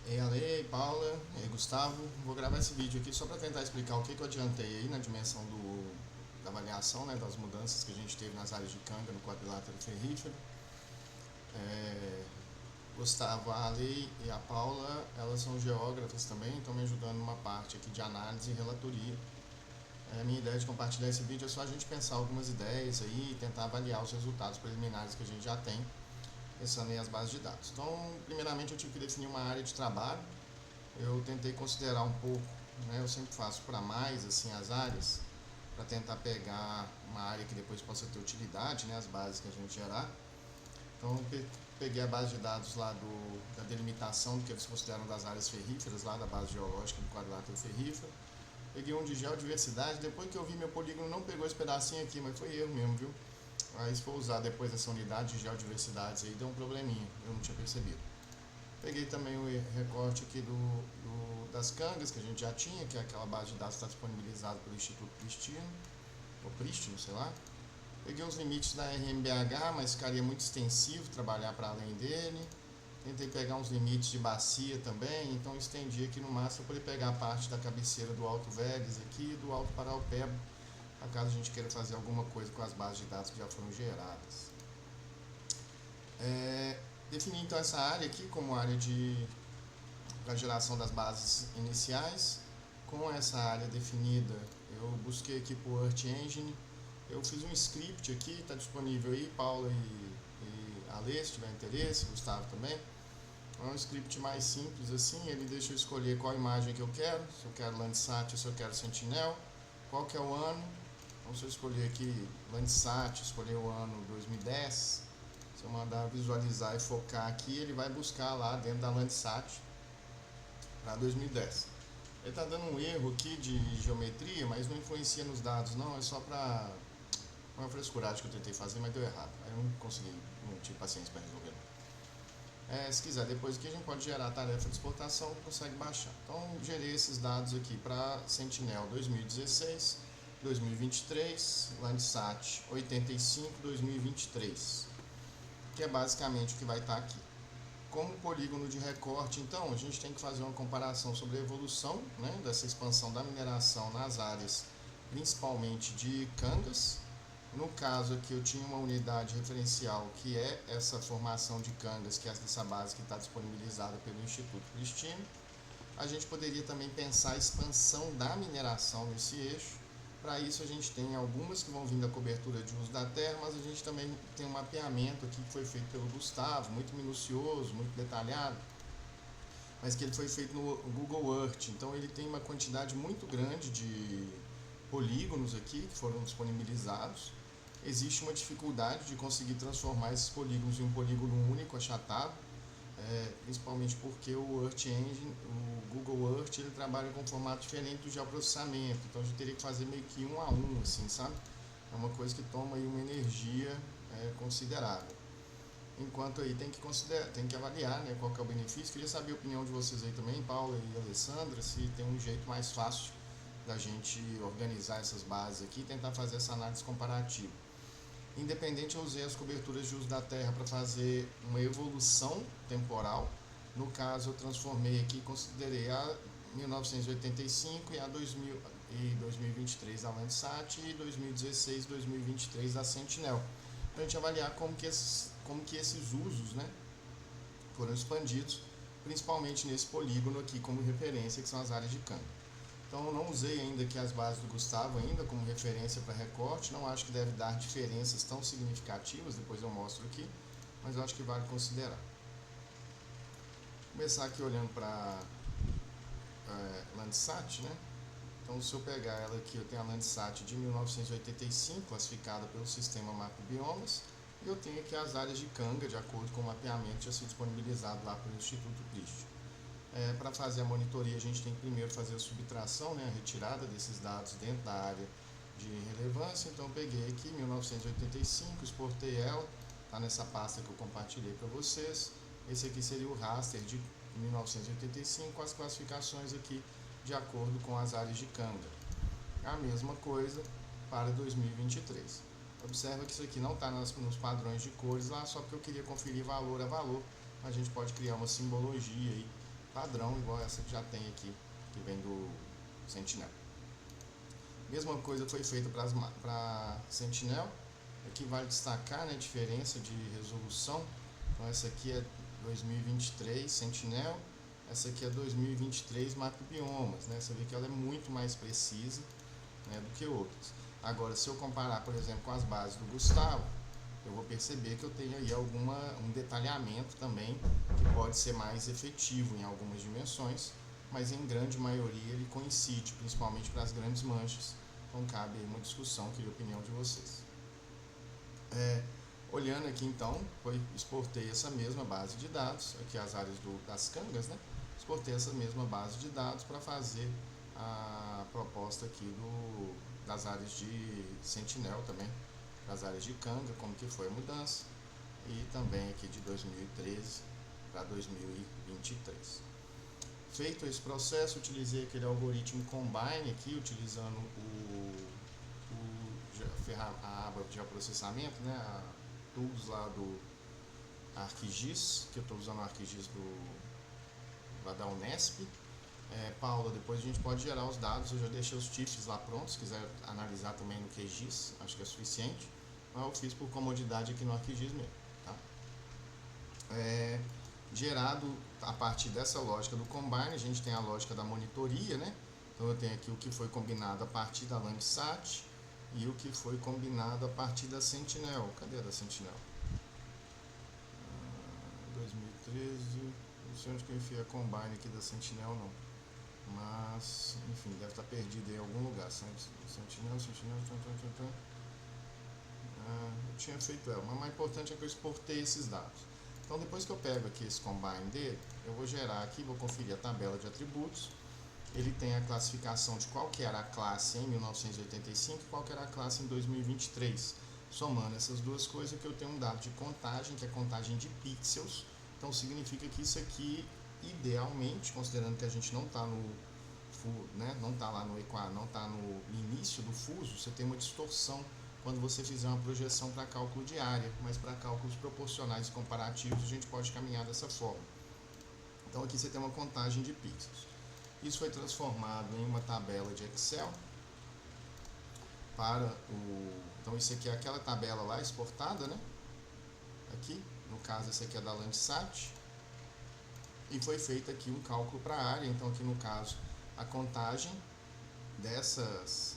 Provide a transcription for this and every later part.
Ei Ale, ei Paula, ei Gustavo, vou gravar esse vídeo aqui só para tentar explicar o que eu adiantei aí na dimensão da avaliação, né, das mudanças que a gente teve nas áreas de canga no quadrilátero ferrífero. É, Gustavo, a Ale e a Paula, elas são geógrafas também, estão me ajudando numa parte aqui de análise e relatoria. A minha ideia de compartilhar esse vídeo é só a gente pensar algumas ideias aí e tentar avaliar os resultados preliminares que a gente já tem, pensando em as bases de dados. Então, primeiramente eu tive que definir uma área de trabalho. Eu tentei considerar um pouco, né, eu sempre faço para mais assim as áreas, para tentar pegar uma área que depois possa ter utilidade, né, as bases que a gente gerar. Então peguei a base de dados lá da delimitação do que eles consideram das áreas ferríferas, lá da base geológica do quadrilátero ferrífero. Peguei um de geodiversidade, depois que eu vi meu polígono não pegou esse pedacinho aqui, mas foi erro mesmo, viu? Aí se for usar depois essa unidade de geodiversidades aí, deu um probleminha, eu não tinha percebido. Peguei também o recorte aqui das cangas que a gente já tinha, que é aquela base de dados que está disponibilizada pelo Instituto Pristino, ou Pristino, sei lá. Peguei os limites da RMBH, mas ficaria muito extensivo trabalhar para além dele. Tentei pegar uns limites de bacia também, então estendi aqui no máximo para ele pegar a parte da cabeceira do Alto Vélez aqui e do Alto Paraupeba, caso a gente queira fazer alguma coisa com as bases de dados que já foram geradas. Defini então essa área aqui como área para geração das bases iniciais. Com essa área definida, eu busquei aqui por Earth Engine. Eu fiz um script aqui, está disponível aí, Paula e Ale, se tiver interesse, Gustavo também. É um script mais simples assim, ele deixa eu escolher qual imagem que eu quero, se eu quero Landsat ou se eu quero Sentinel, qual que é o ano. Então se eu escolher aqui Landsat, escolher o ano 2010, se eu mandar visualizar e focar aqui, ele vai buscar lá dentro da Landsat para 2010. Ele está dando um erro aqui de geometria, mas não influencia nos dados não, é só para uma frescuragem que eu tentei fazer, mas deu errado. Aí eu não consegui, não tive paciência para resolver. Se quiser, depois aqui a gente pode gerar a tarefa de exportação, consegue baixar. Então, gerei esses dados aqui para Sentinel 2016, 2023, Landsat 85, 2023, que é basicamente o que vai estar aqui. Como polígono de recorte, então, a gente tem que fazer uma comparação sobre a evolução, né, dessa expansão da mineração nas áreas, principalmente de cangas. No caso aqui eu tinha uma unidade referencial que é essa formação de cangas, que é essa base que está disponibilizada pelo Instituto Pristino. A gente poderia também pensar a expansão da mineração nesse eixo. Para isso a gente tem algumas que vão vir da cobertura de uso da terra, mas a gente também tem um mapeamento aqui que foi feito pelo Gustavo, muito minucioso, muito detalhado, mas que ele foi feito no Google Earth. Então ele tem uma quantidade muito grande de polígonos aqui que foram disponibilizados. Existe uma dificuldade de conseguir transformar esses polígonos em um polígono único, achatado, principalmente porque o Earth Engine, o Google Earth, ele trabalha com um formato diferente do geoprocessamento, então a gente teria que fazer meio que um a um, assim, sabe? É uma coisa que toma aí uma energia considerável. Enquanto aí tem que avaliar, né, qual que é o benefício. Queria saber a opinião de vocês aí também, Paula e Alessandra, se tem um jeito mais fácil da gente organizar essas bases aqui e tentar fazer essa análise comparativa. Independente, eu usei as coberturas de uso da terra para fazer uma evolução temporal. No caso, eu transformei aqui, considerei a 1985 e a 2023 a Landsat e 2016 2023 a Sentinel, para a gente avaliar como que esses usos, né, foram expandidos, principalmente nesse polígono aqui como referência, que são as áreas de campo. Então eu não usei ainda aqui as bases do Gustavo ainda como referência para recorte, não acho que deve dar diferenças tão significativas, depois eu mostro aqui, mas eu acho que vale considerar. Vou começar aqui olhando para Landsat, né? Então se eu pegar ela aqui, eu tenho a Landsat de 1985, classificada pelo sistema Mapa Biomas, e eu tenho aqui as áreas de canga, de acordo com o mapeamento que já se disponibilizado lá pelo Instituto Pristino. Para fazer a monitoria, a gente tem que primeiro fazer a subtração, né, a retirada desses dados dentro da área de relevância. Então eu peguei aqui 1985, exportei ela, está nessa pasta que eu compartilhei para vocês. Esse aqui seria o raster de 1985 com as classificações aqui de acordo com as áreas de canga. A mesma coisa para 2023. Observa que isso aqui não está nos padrões de cores lá, só porque eu queria conferir valor a valor. A gente pode criar uma simbologia aí padrão, igual essa que já tem aqui, que vem do Sentinel. Mesma coisa foi feita para Sentinel. Aqui vale destacar, né, a diferença de resolução. Então essa aqui é 2023 Sentinel, essa aqui é 2023 Macrobiomas, né? Você vê que ela é muito mais precisa, né, do que outras. Agora, se eu comparar, por exemplo, com as bases do Gustavo, eu vou perceber que eu tenho aí um detalhamento também que pode ser mais efetivo em algumas dimensões, mas em grande maioria ele coincide, principalmente para as grandes manchas. Então cabe aí uma discussão, queria a opinião de vocês. Olhando aqui então, exportei essa mesma base de dados, aqui as áreas das cangas, né? Exportei essa mesma base de dados para fazer a proposta aqui das áreas de Sentinel também, das áreas de canga, como que foi a mudança, e também aqui de 2013 para 2023. Feito esse processo, utilizei aquele algoritmo Combine aqui, utilizando a aba de geoprocessamento, né, a tools lá do ArcGIS, que eu estou usando o ArcGIS lá da Unesp. Paula, depois a gente pode gerar os dados, eu já deixei os TIFFs lá prontos, se quiser analisar também no QGIS, acho que é suficiente, mas eu fiz por comodidade aqui no ArcGIS mesmo. Tá? Gerado a partir dessa lógica do Combine, a gente tem a lógica da monitoria, né? Então eu tenho aqui o que foi combinado a partir da Landsat e o que foi combinado a partir da Sentinel. Cadê a da Sentinel? 2013, não sei onde que eu enfiei a Combine aqui da Sentinel não, mas enfim, deve estar perdido em algum lugar. Sentinel, eu tinha feito ela, mas o mais importante é que eu exportei esses dados. Então depois que eu pego aqui esse Combine dele, eu vou gerar aqui, vou conferir a tabela de atributos. Ele tem a classificação de qual que era a classe em 1985 e qual que era a classe em 2023. Somando essas duas coisas, que eu tenho um dado de contagem, que é contagem de pixels. Então significa que isso aqui, idealmente, considerando que a gente não está não está lá no equador, não está no início do fuso, você tem uma distorção quando você fizer uma projeção para cálculo de área, mas para cálculos proporcionais e comparativos a gente pode caminhar dessa forma. Então aqui você tem uma contagem de pixels. Isso foi transformado em uma tabela de Excel então isso aqui é aquela tabela lá exportada, né? Aqui, no caso esse aqui é da Landsat, e foi feito aqui um cálculo para a área. Então aqui no caso a contagem dessas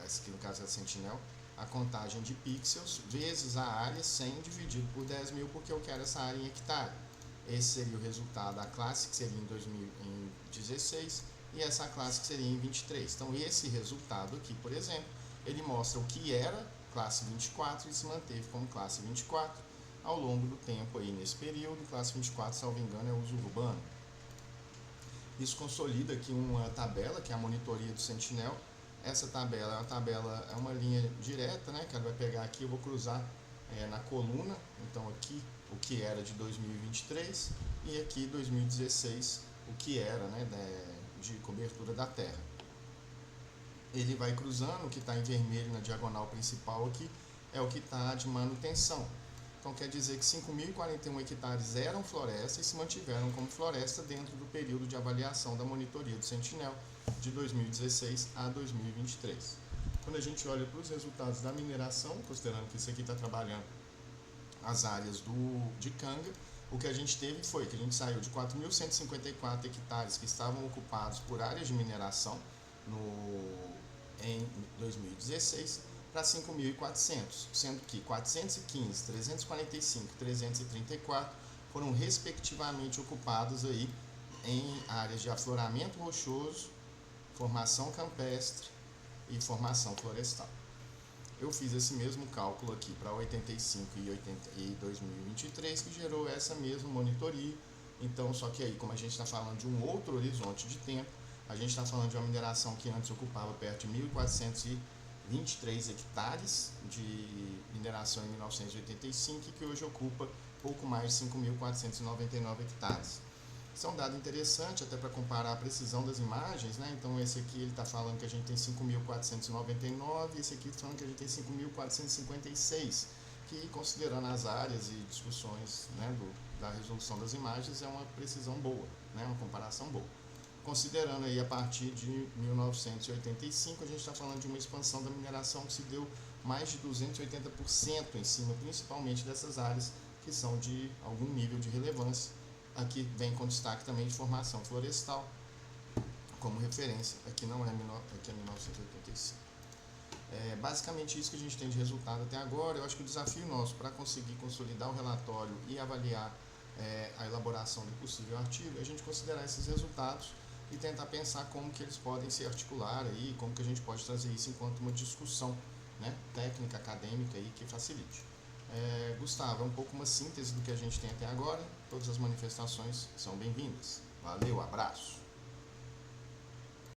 essa aqui no caso é a Sentinel, a contagem de pixels vezes a área 100 dividido por 10.000, porque eu quero essa área em hectare. Esse seria o resultado da classe, que seria em 2016, e essa classe que seria em 23. Então esse resultado aqui, por exemplo, ele mostra o que era classe 24 e se manteve como classe 24 ao longo do tempo aí nesse período. Classe 24, salvo engano, é uso urbano. Isso consolida aqui uma tabela, que é a monitoria do Sentinel. Essa tabela é uma linha direta, né, que ela vai pegar aqui, eu vou cruzar na coluna, então aqui o que era de 2023 e aqui 2016 o que era, né, de cobertura da terra. Ele vai cruzando, o que está em vermelho na diagonal principal aqui é o que está de manutenção. Então quer dizer que 5.041 hectares eram floresta e se mantiveram como floresta dentro do período de avaliação da monitoria do Sentinel de 2016 a 2023. Quando a gente olha para os resultados da mineração, considerando que isso aqui está trabalhando as áreas de canga, o que a gente teve foi que a gente saiu de 4.154 hectares que estavam ocupados por áreas de mineração em 2016 para 5.400, sendo que 415, 345 e 334 foram respectivamente ocupados aí em áreas de afloramento rochoso, formação campestre e formação florestal. Eu fiz esse mesmo cálculo aqui para 85 e 2023, que gerou essa mesma monitoria. Então, só que aí, como a gente está falando de um outro horizonte de tempo, a gente está falando de uma mineração que antes ocupava perto de 1.423 hectares de mineração em 1985 e que hoje ocupa pouco mais de 5.499 hectares. Isso é um dado interessante até para comparar a precisão das imagens, né? Então esse aqui ele está falando que a gente tem 5.499, esse aqui está falando que a gente tem 5.456, que, considerando as áreas e discussões, né, da resolução das imagens, é uma precisão boa, né, uma comparação boa. Considerando aí a partir de 1985, a gente está falando de uma expansão da mineração que se deu mais de 280% em cima, principalmente dessas áreas que são de algum nível de relevância. Aqui vem com destaque também de formação florestal, como referência, aqui não é, aqui é 1985. É basicamente isso que a gente tem de resultado até agora. Eu acho que o desafio nosso para conseguir consolidar o relatório e avaliar a elaboração do possível artigo é a gente considerar esses resultados e tentar pensar como que eles podem se articular aí, como que a gente pode trazer isso enquanto uma discussão, né, técnica, acadêmica aí, que facilite. Gustavo, é um pouco uma síntese do que a gente tem até agora. Todas as manifestações são bem-vindas. Valeu, abraço!